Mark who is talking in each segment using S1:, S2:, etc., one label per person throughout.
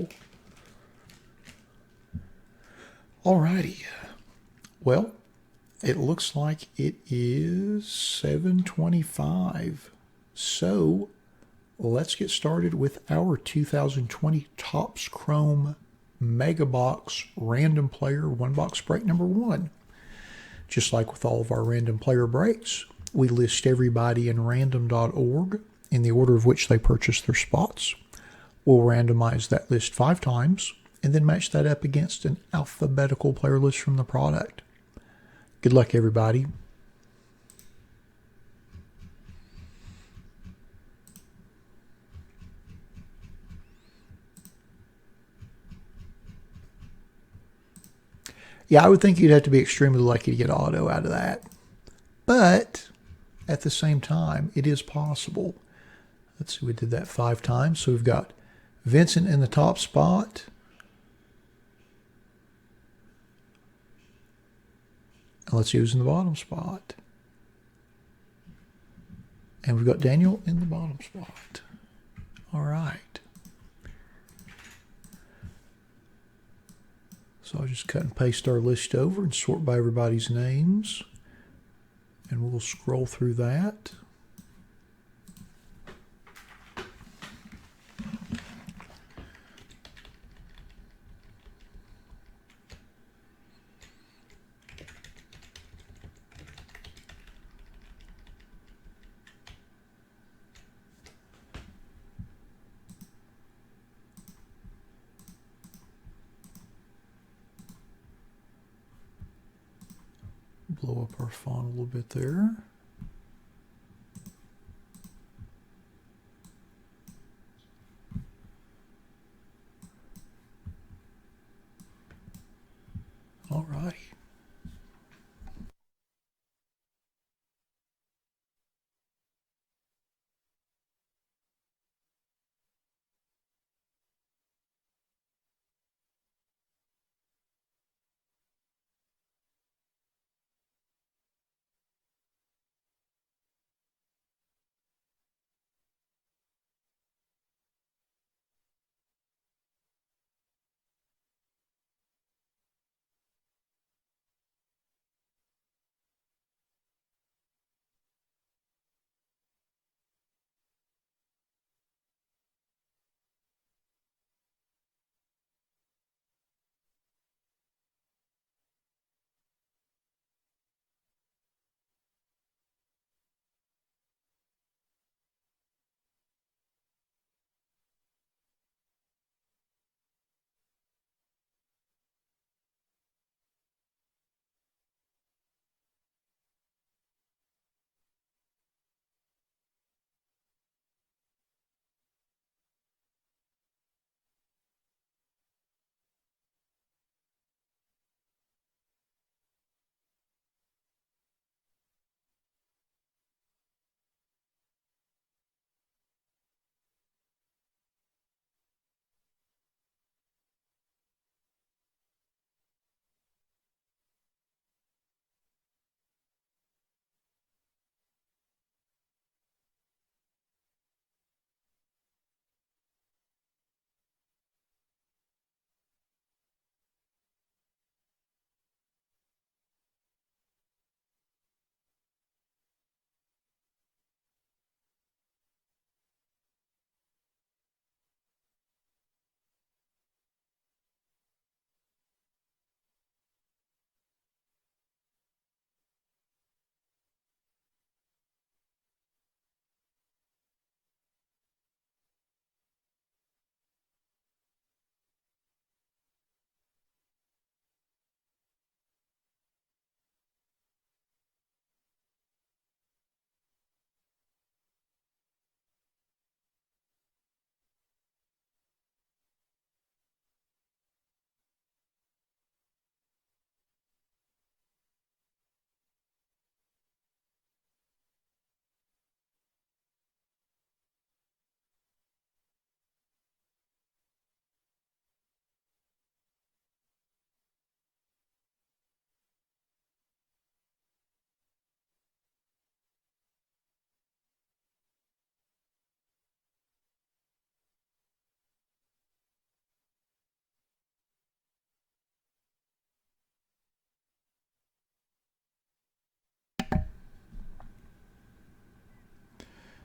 S1: possible. Alrighty. Well, it looks like it is 7:25. So let's get started with our 2020 Topps Chrome Mega Box Random Player One Box Break number one. Just like with all of our random player breaks, we list everybody in random.org in the order of which they purchased their spots. We'll randomize that list 5 times and then match that up against an alphabetical player list from the product. Good luck, everybody. Yeah, I would think you'd have to be extremely lucky to get auto out of that. But at the same time, it is possible. Let's see, we did that 5 times. So we've got Vincent in the top spot. And let's see who's in the bottom spot. And we've got Daniel in the bottom spot. All right. So I'll just cut and paste our list over and sort by everybody's names. And we'll scroll through that. Blow up our font a little bit there. All righty.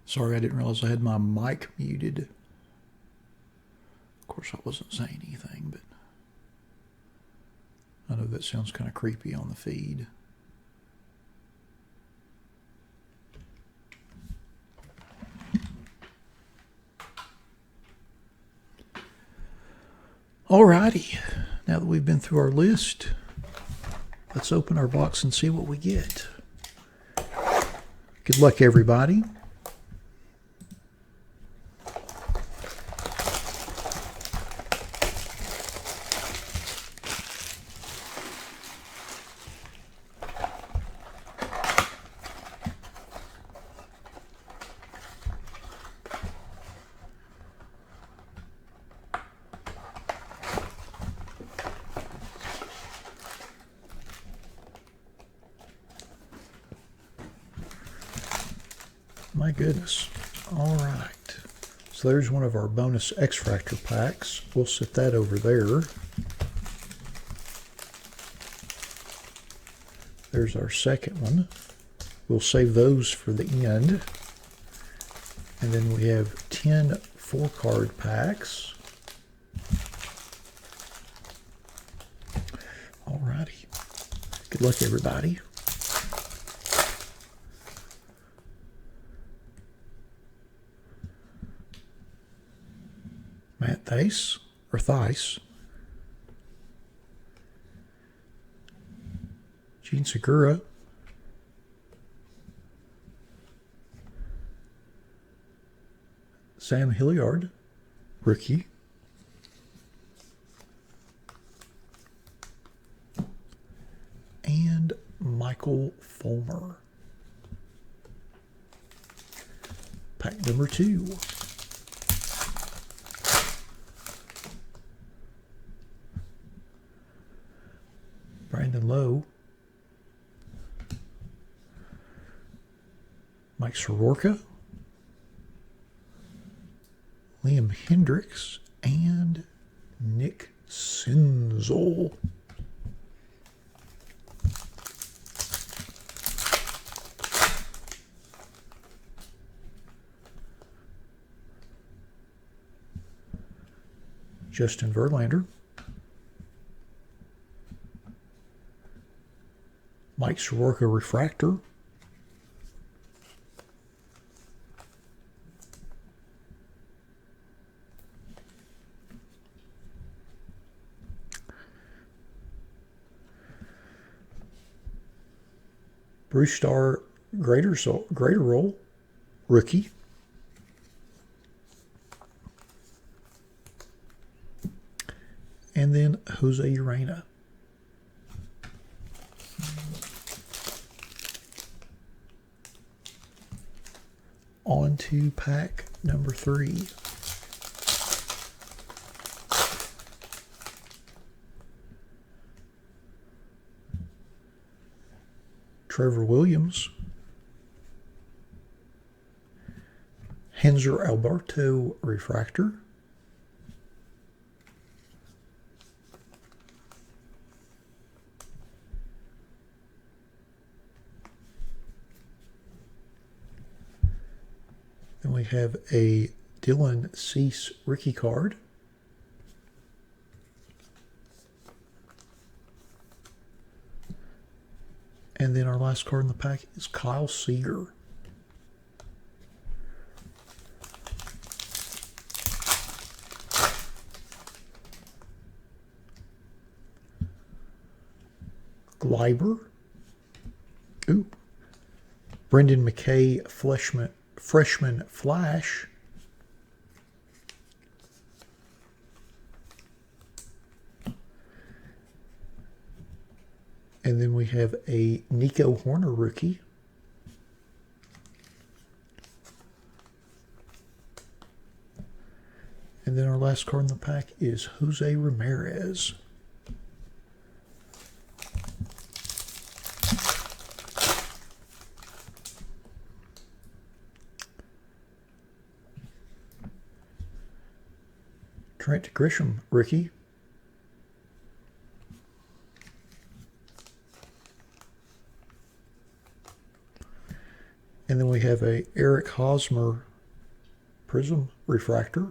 S1: Sorry, I didn't realize I had my mic muted. Of course, I wasn't saying anything, but I know that sounds kind of creepy on the feed. Alrighty, now that we've been through our list, let's open our box and see what we get. Good luck, everybody. My goodness. All right. So there's one of our bonus X-Fractor packs. We'll set that over there. There's our second one. We'll save those for the end. And then we have 10 4-card packs. All righty. Good luck, everybody. Matt Thaiss, or Thaiss. Jean Segura. Sam Hilliard, rookie. And Michael Fulmer. Pack number 2. Brandon Lowe, Mike Soroka, Liam Hendriks, and Nick Senzel. Justin Verlander, Mike Soroka Refractor, Bruce Starr Graterol, rookie, and then Jose Urena. On to pack number 3. Trevor Williams, Hanser Alberto Refractor, then we have a Dylan Cease rookie card, and then our last card in the pack is Kyle Seager. Gleiber. Ooh. Brendan McKay freshman Flash. And then we have a Nico Horner rookie. And then our last card in the pack is Jose Ramirez. Trent Grisham rookie. And then we have a Eric Hosmer prism refractor.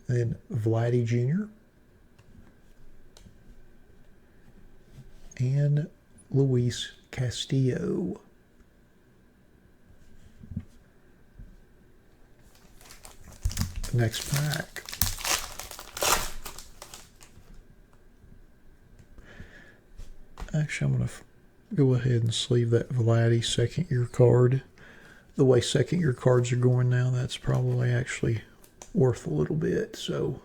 S1: Then Vladdy Jr. and Luis Castillo. Next pack. Actually, I'm going to go ahead and sleeve that Vladdy second year card. The way second year cards are going now, that's probably actually worth a little bit. So,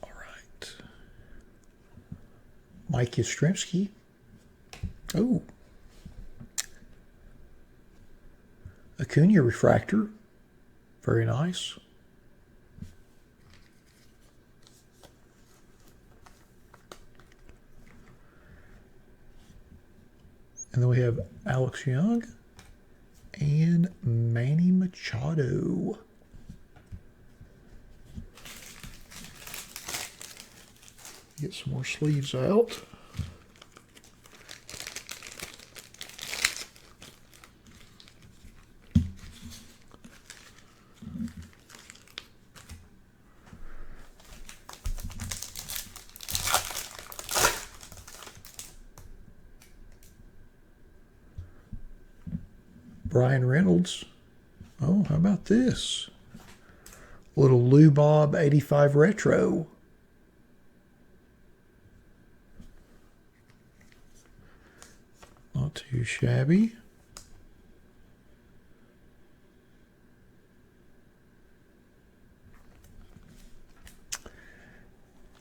S1: all right. Mike Yastrzemski. Oh. Acuna refractor. Very nice. And then we have Alex Young and Manny Machado. Get some more sleeves out. Brian Reynolds. Oh, how about this? Little Lou Bob 85 Retro. Not too shabby.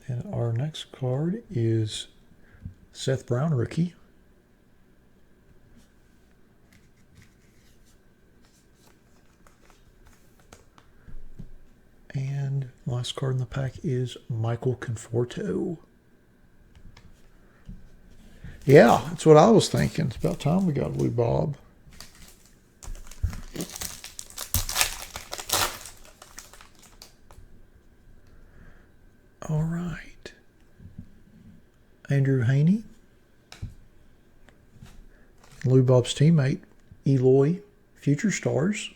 S1: And our next card is Seth Brown rookie. And last card in the pack is Michael Conforto. Yeah, that's what I was thinking. It's about time we got Lou Bob. All right. Andrew Haney. Lou Bob's teammate, Eloy Future Stars.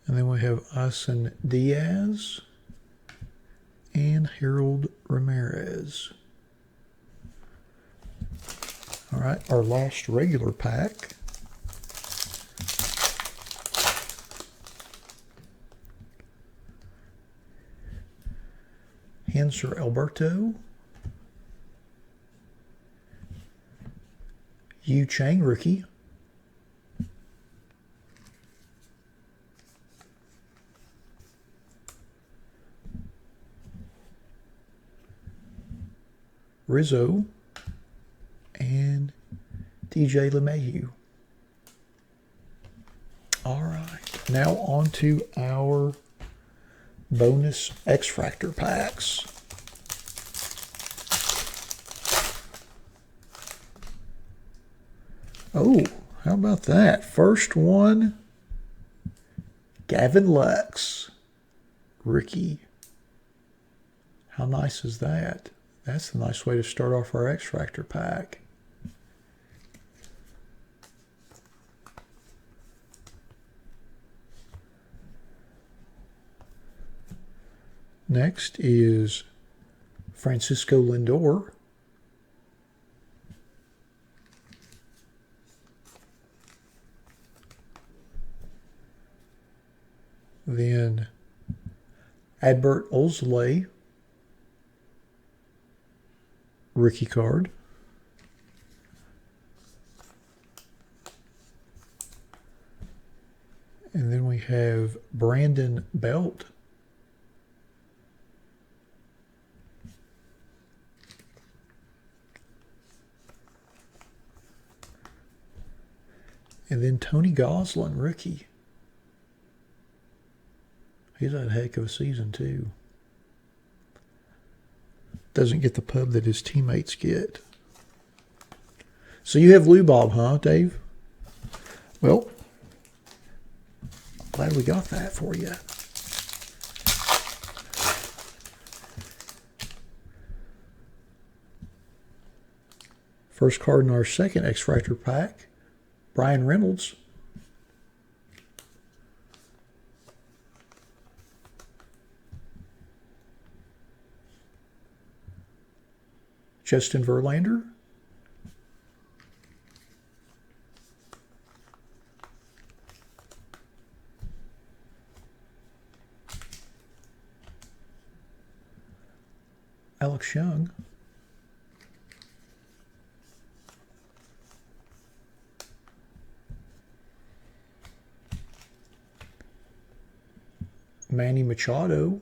S1: And then we have Isan Diaz and Harold Ramirez. All right, our last regular pack. Hanser Alberto. Yu Chang rookie. Rizzo, and TJ LeMahieu. All right, now on to our bonus X-Fractor packs. Oh, how about that? First one, Gavin Lux, rookie. How nice is that? That's a nice way to start off our X-Fractor pack. Next is Francisco Lindor. Then Adbert Alzolay, rookie card. And then we have Brandon Belt. And then Tony Gonsolin, rookie. He's had a heck of a season, too. Doesn't get the pub that his teammates get. So you have Lou Bob, huh, Dave? Well, glad we got that for you. First card in our second X-Fractor pack, Bryan Reynolds. Justin Verlander. Alex Young. Manny Machado.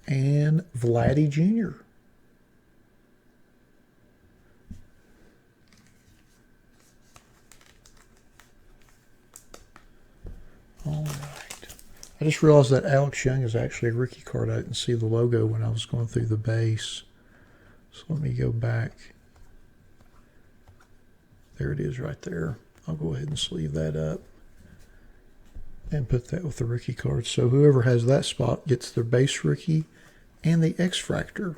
S1: And Vladdy Jr. All right. I just realized that Alex Young is actually a rookie card. I didn't see the logo when I was going through the base. So let me go back. There it is right there. I'll go ahead and sleeve that up and put that with the rookie card. So whoever has that spot gets their base rookie and the X-Fractor.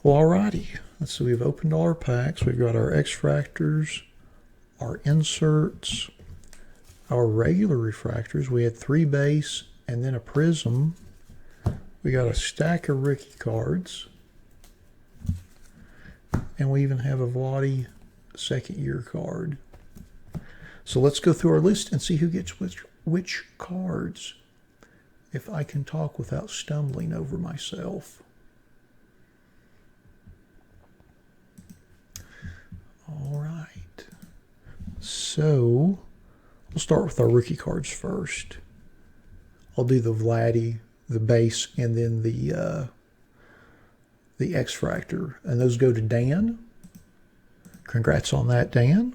S1: Well, alrighty. Let's see, we've opened all our packs. We've got our X-Fractors, our inserts, our regular refractors. We had 3 base and then a prism. We got a stack of rookie cards. And we even have a Vladdy second year card. So let's go through our list and see who gets which cards. If I can talk without stumbling over myself. All right. So we'll start with our rookie cards first. I'll do the Vladdy, the base, and then the X-Fractor. And those go to Dan. Congrats on that, Dan.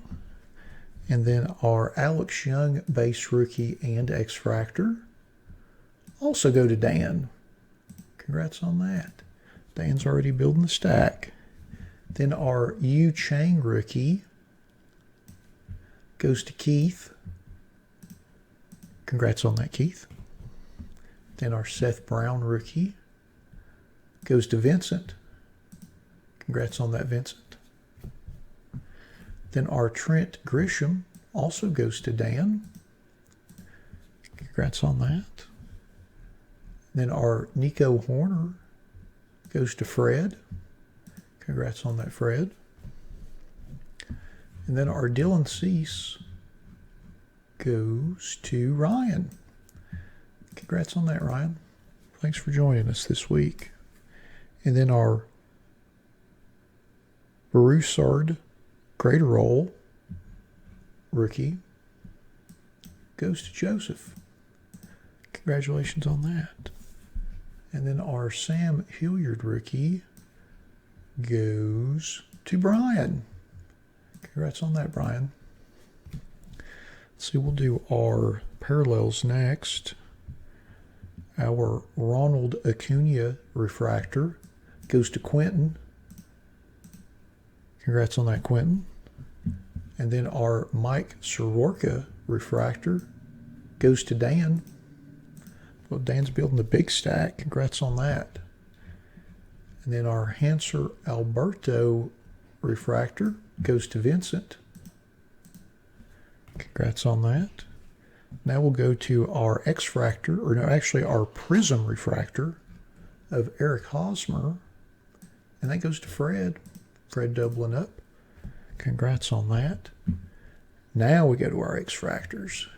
S1: And then our Alex Young base rookie and X-Fractor also go to Dan. Congrats on that. Dan's already building the stack. Then our Yu Chang rookie goes to Keith. Congrats on that, Keith. Then our Seth Brown rookie goes to Vincent. Congrats on that, Vincent. Then our Trent Grisham also goes to Dan. Congrats on that. Then our Nico Horner goes to Fred. Congrats on that, Fred. And then our Dylan Cease goes to Ryan. Congrats on that, Ryan. Thanks for joining us this week. And then our Broussard Graterol rookie goes to Joseph. Congratulations on that. And then our Sam Hilliard rookie goes to Brian. Congrats on that, Brian. Let's see, we'll do our parallels next. Our Ronald Acuna refractor goes to Quentin. Congrats on that, Quentin. And then our Mike Soroka refractor goes to Dan. Well, Dan's building the big stack. Congrats on that. And then our Hanser Alberto refractor goes to Vincent. Congrats on that. Now we'll go to our X-Fractor, or no, actually our Prism refractor of Eric Hosmer. And that goes to Fred. Fred doubling up. Congrats on that. Now we go to our X-Fractors.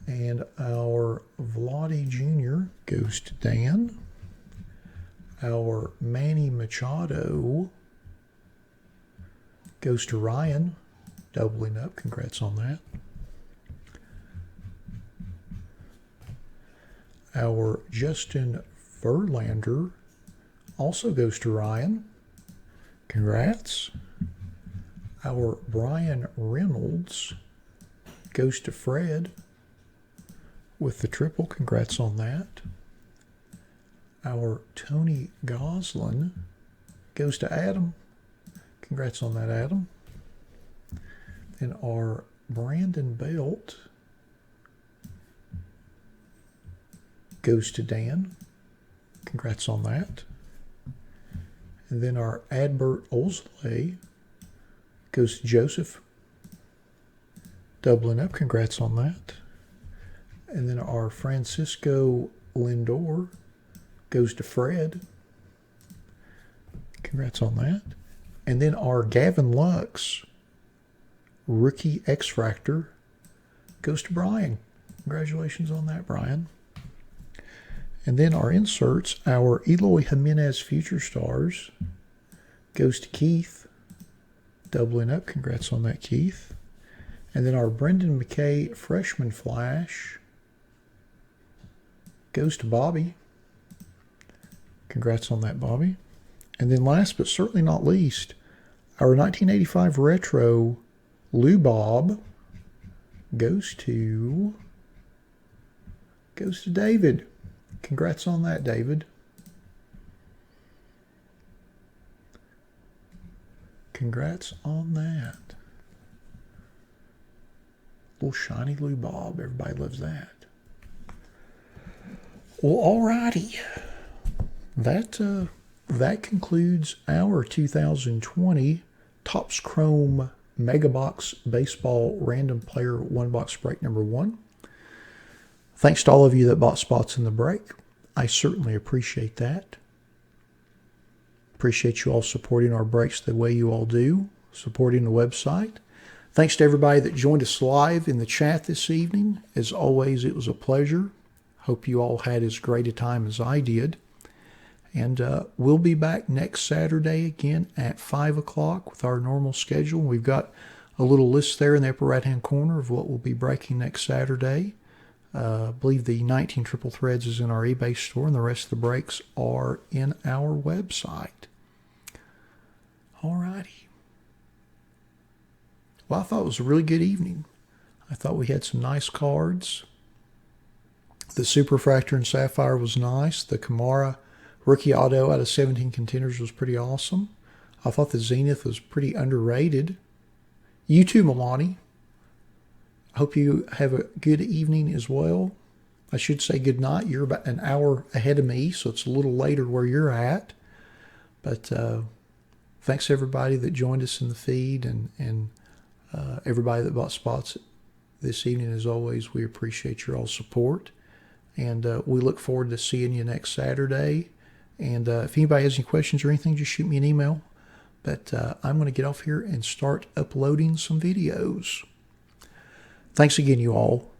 S1: And our Vladdy Jr. goes to Dan. Our Manny Machado goes to Ryan. Doubling up. Congrats on that. Our Justin Verlander also goes to Ryan. Congrats. Our Bryan Reynolds goes to Fred with the triple. Congrats on that. our Tony Goslin goes to Adam. Congrats on that, Adam. Then our Brandon Belt goes to Dan. Congrats on that. And then our Adbert Olsley goes to Joseph. Doubling up. Congrats on that. And then our Francisco Lindor goes to Fred. Congrats on that. And then our Gavin Lux Rookie X-Fractor goes to Brian. Congratulations on that, Brian. And then our inserts, our Eloy Jimenez Future Stars goes to Keith. Doubling up. Congrats on that, Keith. And then our Brendan McKay Freshman Flash goes to Bobby. Congrats on that, Bobby. And then last but certainly not least, our 1985 Retro Lou Bob goes to David. Congrats on that, David. Congrats on that. Little shiny Lou Bob. Everybody loves that. Well, alrighty. That concludes our 2020 Topps Chrome Megabox Baseball Random Player One Box Break number 1. Thanks to all of you that bought spots in the break. I certainly appreciate that. Appreciate you all supporting our breaks the way you all do, supporting the website. Thanks to everybody that joined us live in the chat this evening. As always, it was a pleasure. Hope you all had as great a time as I did. And we'll be back next Saturday again at 5 o'clock with our normal schedule. We've got a little list there in the upper right-hand corner of what we'll be breaking next Saturday. I believe the 19 Triple Threads is in our eBay store, and the rest of the breaks are in our website. Alrighty. Well, I thought it was a really good evening. I thought we had some nice cards. The Superfractor and Sapphire was nice. The Kamara Rookie Auto out of 17 contenders was pretty awesome. I thought the Zenith was pretty underrated. You too, Milani. Hope you have a good evening as well. I should say good night. You're about an hour ahead of me, so it's a little later where you're at. But thanks everybody that joined us in the feed and everybody that bought spots this evening. As always, we appreciate your all support. And we look forward to seeing you next Saturday. And if anybody has any questions or anything, just shoot me an email. But I'm going to get off here and start uploading some videos. Thanks again, you all.